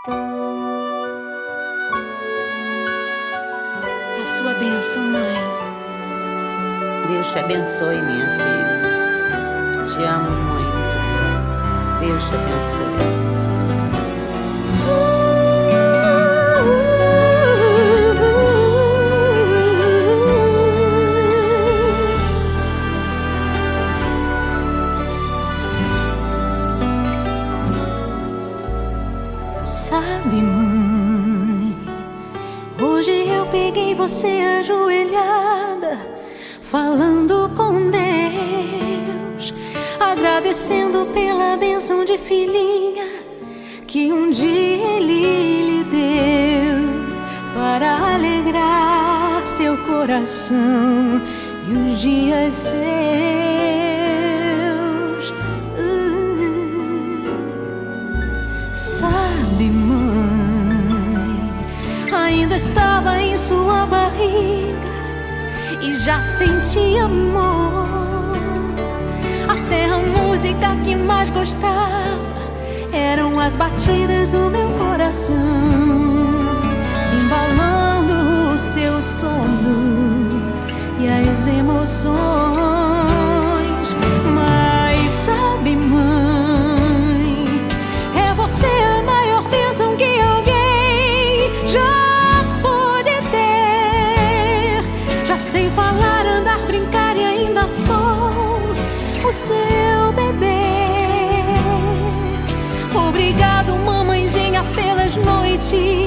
A sua bênção, mãe. Deus te abençoe, minha filha. Te amo muito. Deus te abençoe. Sabe, mãe, hoje eu peguei você ajoelhada, falando com Deus, agradecendo pela bênção de filhinha que um dia Ele lhe deu, para alegrar seu coração e os dias seus. Sabe, mãe, ainda estava em sua barriga e já sentia amor. Até a música que mais gostava eram as batidas do meu coração, embalando o seu sono e as emoções. Mas sabe, mãe, é você a maior bênção que alguém já pôde ter. Já sei falar, andar, brincar e ainda sou o seu bebê. Obrigado, mamãezinha, pelas noites